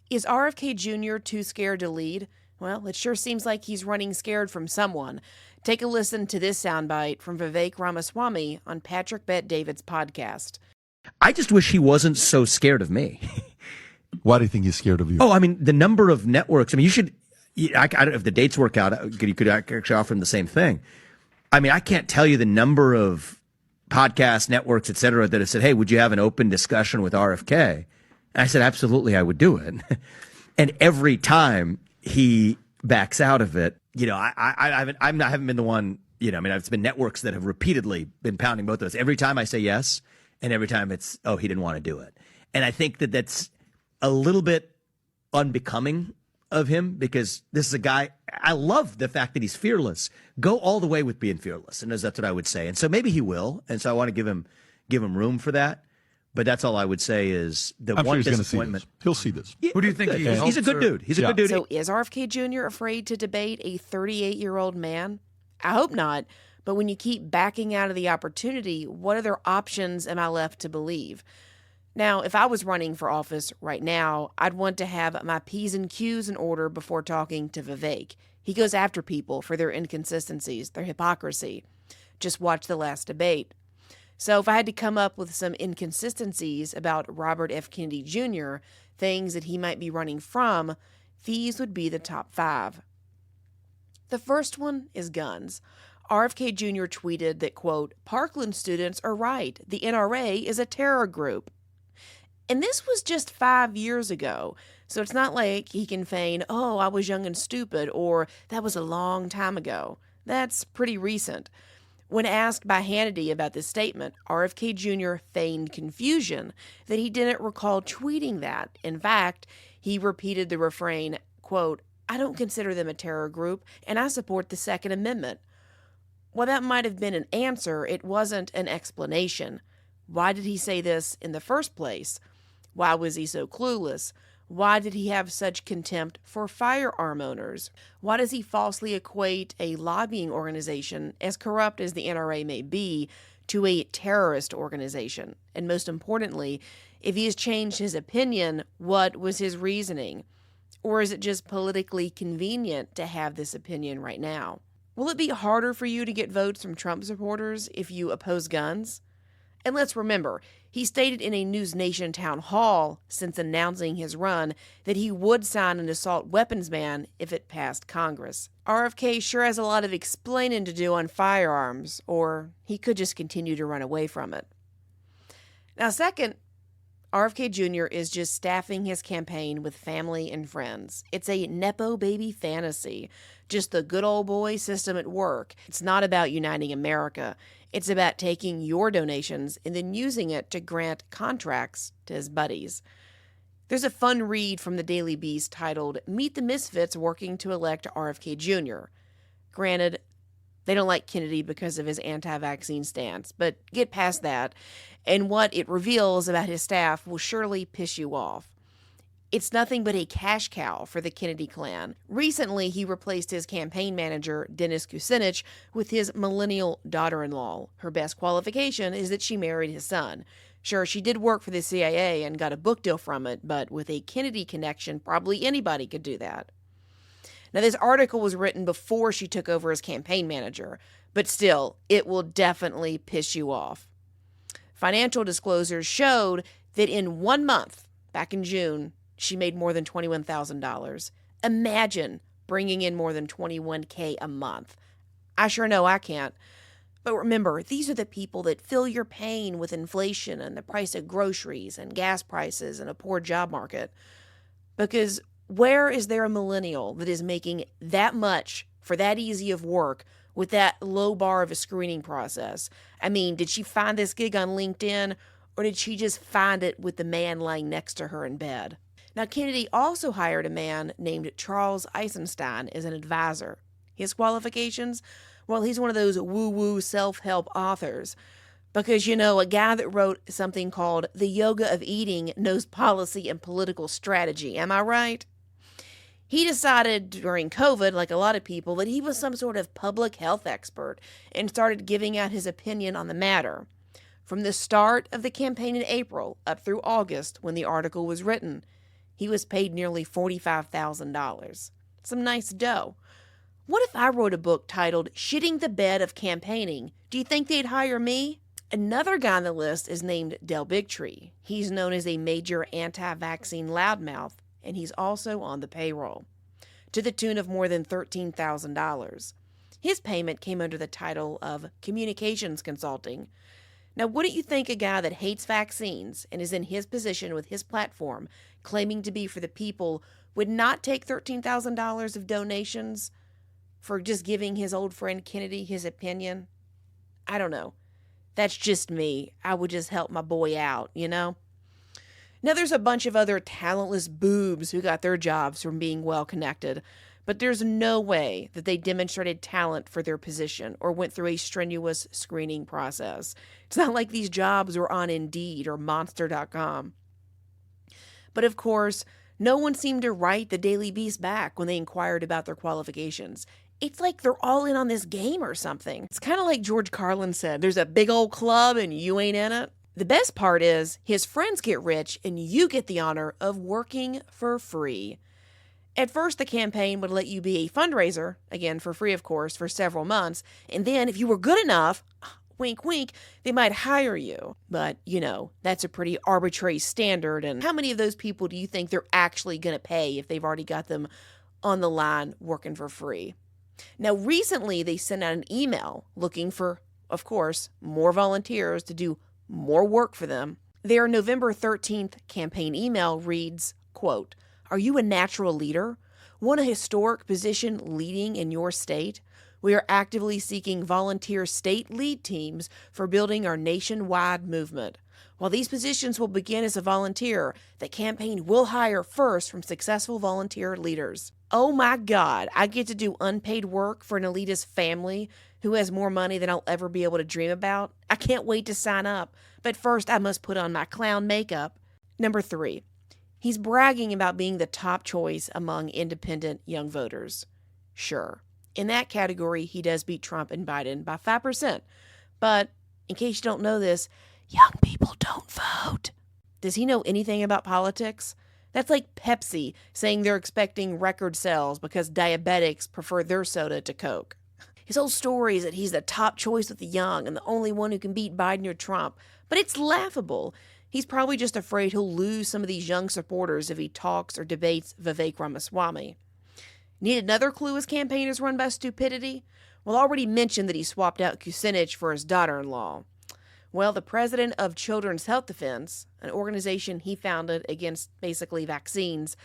Is RFK Jr. too scared to lead? Well, it sure seems like he's running scared from someone. Take a listen to this soundbite from Vivek Ramaswamy on Patrick Bet-David's podcast. I just wish he wasn't so scared of me. Why do you think he's scared of you? Oh, I mean, the number of networks. I mean, I don't know if the dates work out, you could actually offer him the same thing. I mean, I can't tell you the number of podcast networks, et cetera, that have said, hey, would you have an open discussion with RFK? And I said, absolutely, I would do it. And every time he backs out of it, I haven't been the one, I mean, it's been networks that have repeatedly been pounding both of us. Every time I say yes, and every time it's, oh, he didn't want to do it. And I think that that's a little bit unbecoming of him, because this is a guy, I love the fact that he's fearless. Go all the way with being fearless. And that's what I would say. And so maybe he will. And so I want to give him room for that. But that's all I would say is I'm one sure disappointment. He'll see this. Who do you think he is? He's a good dude. He's a good dude. So is RFK Jr. afraid to debate a 38-year-old man? I hope not. But when you keep backing out of the opportunity, what other options am I left to believe? Now, if I was running for office right now, I'd want to have my P's and Q's in order before talking to Vivek. He goes after people for their inconsistencies, their hypocrisy. Just watch the last debate. So if I had to come up with some inconsistencies about Robert F. Kennedy Jr., things that he might be running from, these would be the top 5. The first one is guns. RFK Jr. tweeted that, quote, Parkland students are right. The NRA is a terror group. And this was just 5 years ago, so it's not like he can feign, oh, I was young and stupid, or that was a long time ago. That's pretty recent. When asked by Hannity about this statement, RFK Jr. feigned confusion that he didn't recall tweeting that. In fact, he repeated the refrain, quote, I don't consider them a terror group, and I support the Second Amendment. While that might have been an answer, it wasn't an explanation. Why did he say this in the first place? Why was he so clueless? Why did he have such contempt for firearm owners? Why does he falsely equate a lobbying organization, as corrupt as the NRA may be, to a terrorist organization? And most importantly, if he has changed his opinion, what was his reasoning? Or is it just politically convenient to have this opinion right now? Will it be harder for you to get votes from Trump supporters if you oppose guns? And let's remember, he stated in a News Nation town hall since announcing his run that he would sign an assault weapons ban if it passed Congress. RFK sure has a lot of explaining to do on firearms, or he could just continue to run away from it. Now, second, RFK Jr. is just staffing his campaign with family and friends. It's a Nepo baby fantasy, just the good old boy system at work. It's not about uniting America. It's about taking your donations and then using it to grant contracts to his buddies. There's a fun read from the Daily Beast titled, Meet the Misfits Working to Elect RFK Jr. Granted, they don't like Kennedy because of his anti-vaccine stance, but get past that, and what it reveals about his staff will surely piss you off. It's nothing but a cash cow for the Kennedy clan. Recently, he replaced his campaign manager, Dennis Kucinich, with his millennial daughter-in-law. Her best qualification is that she married his son. Sure, she did work for the CIA and got a book deal from it, but with a Kennedy connection, probably anybody could do that. Now, this article was written before she took over as campaign manager, but still, it will definitely piss you off. Financial disclosures showed that in 1 month, back in June, she made more than $21,000. Imagine bringing in more than $21K a month. I sure know I can't. But remember, these are the people that feel your pain with inflation and the price of groceries and gas prices and a poor job market. Because where is there a millennial that is making that much for that easy of work with that low bar of a screening process? I mean, did she find this gig on LinkedIn, or did she just find it with the man lying next to her in bed? Now, Kennedy also hired a man named Charles Eisenstein as an advisor. His qualifications? Well, he's one of those woo-woo self-help authors. Because, a guy that wrote something called The Yoga of Eating knows policy and political strategy. Am I right? He decided during COVID, like a lot of people, that he was some sort of public health expert and started giving out his opinion on the matter. From the start of the campaign in April up through August when the article was written, He was paid nearly $45,000. Some nice dough. What if I wrote a book titled Shitting the Bed of Campaigning? Do you think they'd hire me? Another guy on the list is named Del Bigtree. He's known as a major anti-vaccine loudmouth, and he's also on the payroll, to the tune of more than $13,000. His payment came under the title of communications consulting. Now, wouldn't you think a guy that hates vaccines and is in his position with his platform, claiming to be for the people, would not take $13,000 of donations for just giving his old friend Kennedy his opinion? I don't know. That's just me. I would just help my boy out, you know? Now, there's a bunch of other talentless boobs who got their jobs from being well-connected, but there's no way that they demonstrated talent for their position or went through a strenuous screening process. It's not like these jobs were on Indeed or Monster.com. But of course, no one seemed to write the Daily Beast back when they inquired about their qualifications. It's like they're all in on this game or something. It's kind of like George Carlin said, there's a big old club and you ain't in it. The best part is his friends get rich and you get the honor of working for free. At first, the campaign would let you be a fundraiser, again for free of course, for several months, and then if you were good enough, wink wink, they might hire you. But, you know, that's a pretty arbitrary standard, and how many of those people do you think they're actually going to pay if they've already got them on the line working for free? Now, recently they sent out an email looking for, of course, more volunteers to do more work for them. Their November 13th campaign email reads, quote, "Are you a natural leader? Want a historic position leading in your state? We are actively seeking volunteer state lead teams for building our nationwide movement. While these positions will begin as a volunteer, the campaign will hire first from successful volunteer leaders." Oh my God, I get to do unpaid work for an elitist family who has more money than I'll ever be able to dream about? I can't wait to sign up, but first I must put on my clown makeup. Number 3. He's bragging about being the top choice among independent young voters. Sure, in that category, he does beat Trump and Biden by 5%. But in case you don't know this, young people don't vote. Does he know anything about politics? That's like Pepsi saying they're expecting record sales because diabetics prefer their soda to Coke. His whole story is that he's the top choice with the young and the only one who can beat Biden or Trump. But it's laughable. He's probably just afraid he'll lose some of these young supporters if he talks or debates Vivek Ramaswamy. Need another clue his campaign is run by stupidity? Well, I already mentioned that he swapped out Kucinich for his daughter-in-law. Well, the president of Children's Health Defense, an organization he founded against basically vaccines,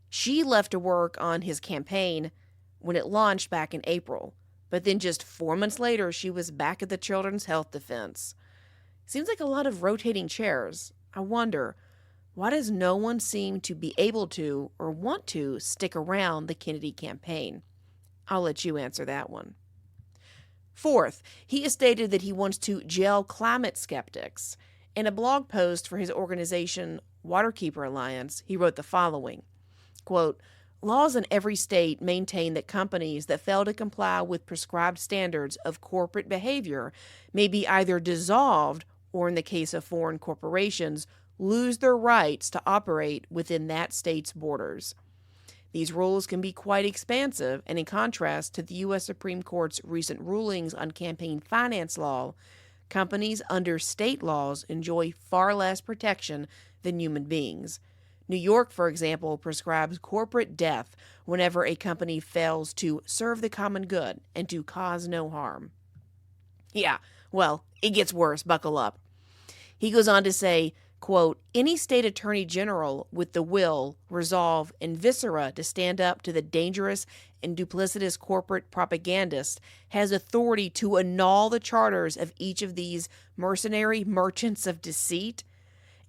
she left to work on his campaign when it launched back in April. But then just 4 months later, she was back at the Children's Health Defense. Seems like a lot of rotating chairs. I wonder, why does no one seem to be able to or want to stick around the Kennedy campaign? I'll let you answer that one. Fourth, he has stated that he wants to jail climate skeptics. In a blog post for his organization, Waterkeeper Alliance, he wrote the following, quote, "Laws in every state maintain that companies that fail to comply with prescribed standards of corporate behavior may be either dissolved or, in the case of foreign corporations, lose their rights to operate within that state's borders. These rules can be quite expansive, and in contrast to the U.S. Supreme Court's recent rulings on campaign finance law, companies under state laws enjoy far less protection than human beings. New York, for example, prescribes corporate death whenever a company fails to serve the common good and to cause no harm." Yeah, well, it gets worse. Buckle up. He goes on to say, quote, "Any state attorney general with the will, resolve, and viscera to stand up to the dangerous and duplicitous corporate propagandists has authority to annul the charters of each of these mercenary merchants of deceit.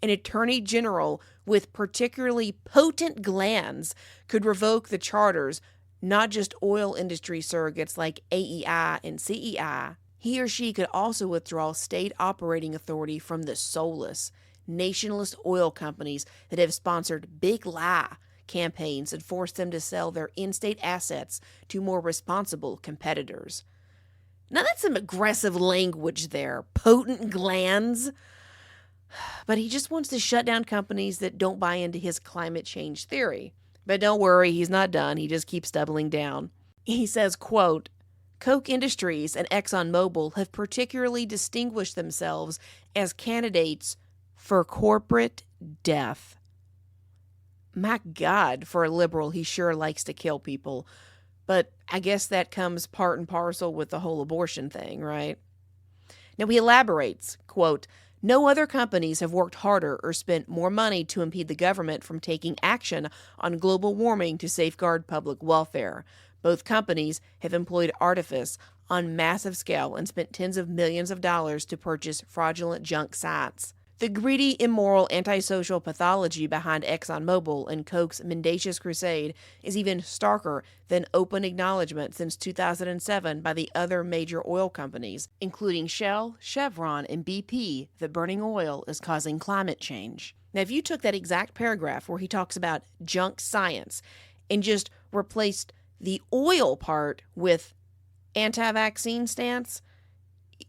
An attorney general with particularly potent glands could revoke the charters, not just oil industry surrogates like AEI and CEI. He or she could also withdraw state operating authority from the soulless, nationalist oil companies that have sponsored big lie campaigns and forced them to sell their in-state assets to more responsible competitors." Now that's some aggressive language there. Potent glands. But he just wants to shut down companies that don't buy into his climate change theory. But don't worry, he's not done. He just keeps doubling down. He says, quote, Koch Industries and ExxonMobil have particularly distinguished themselves as candidates for corporate death. My God, for a liberal, he sure likes to kill people. But I guess that comes part and parcel with the whole abortion thing, right? Now he elaborates, quote, no other companies have worked harder or spent more money to impede the government from taking action on global warming to safeguard public welfare. Both companies have employed artifice on massive scale and spent tens of millions of dollars to purchase fraudulent junk science. The greedy, immoral, antisocial pathology behind ExxonMobil and Koch's mendacious crusade is even starker than open acknowledgement since 2007 by the other major oil companies, including Shell, Chevron, and BP, that burning oil is causing climate change. Now, if you took that exact paragraph where he talks about junk science and just replaced the oil part with anti-vaccine stance,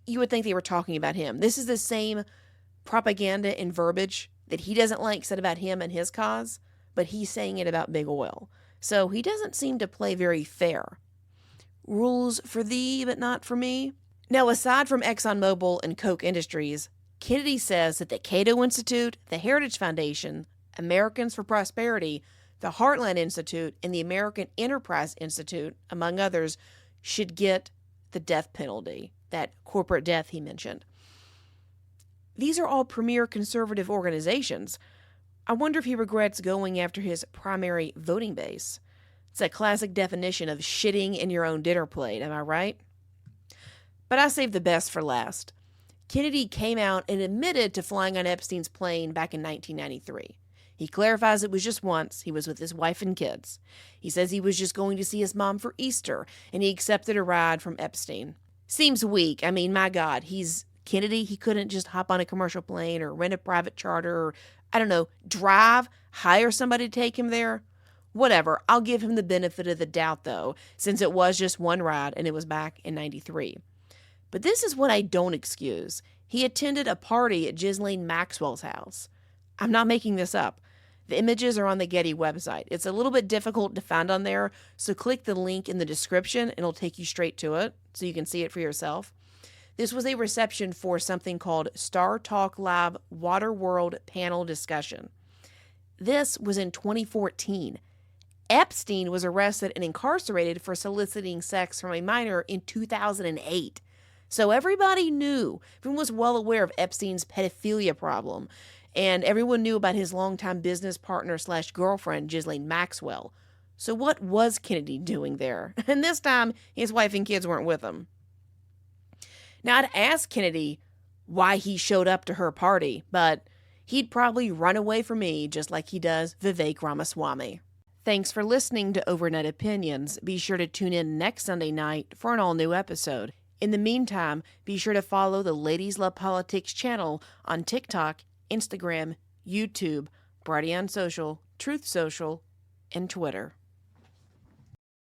you would think they were talking about him. This is the same propaganda and verbiage that he doesn't like said about him and his cause, but he's saying it about big oil. So he doesn't seem to play very fair. Rules for thee, but not for me. Now, aside from ExxonMobil and Koch Industries, Kennedy says that the Cato Institute, the Heritage Foundation, Americans for Prosperity, the Heartland Institute, and the American Enterprise Institute, among others, should get the death penalty, that corporate death he mentioned. These are all premier conservative organizations. I wonder if he regrets going after his primary voting base. It's a classic definition of shitting in your own dinner plate, am I right? But I saved the best for last. Kennedy came out and admitted to flying on Epstein's plane back in 1993. He clarifies it was just once. He was with his wife and kids. He says he was just going to see his mom for Easter, and he accepted a ride from Epstein. Seems weak. I mean, my God, he's Kennedy. He couldn't just hop on a commercial plane or rent a private charter or, I don't know, hire somebody to take him there. Whatever. I'll give him the benefit of the doubt, though, since it was just one ride and it was back in 93. But this is what I don't excuse. He attended a party at GHISLAINE Maxwell's house. I'm not making this up. The images are on the Getty website. It's a little bit difficult to find on there, so click the link in the description and it'll take you straight to it so you can see it for yourself. This was a reception for something called Star Talk Live Waterworld Panel Discussion. This was in 2014. Epstein was arrested and incarcerated for soliciting sex from a minor in 2008. So everybody knew, everyone was well aware of Epstein's pedophilia problem, and everyone knew about his longtime business partner / girlfriend, Ghislaine Maxwell. So what was Kennedy doing there? And this time, his wife and kids weren't with him. Now, I'd ask Kennedy why he showed up to her party, but he'd probably run away from me just like he does Vivek Ramaswamy. Thanks for listening to Overnight Opinions. Be sure to tune in next Sunday night for an all-new episode. In the meantime, be sure to follow the Ladies Love Politics channel on TikTok, Instagram, YouTube, Brighteon Social, Truth Social, and Twitter.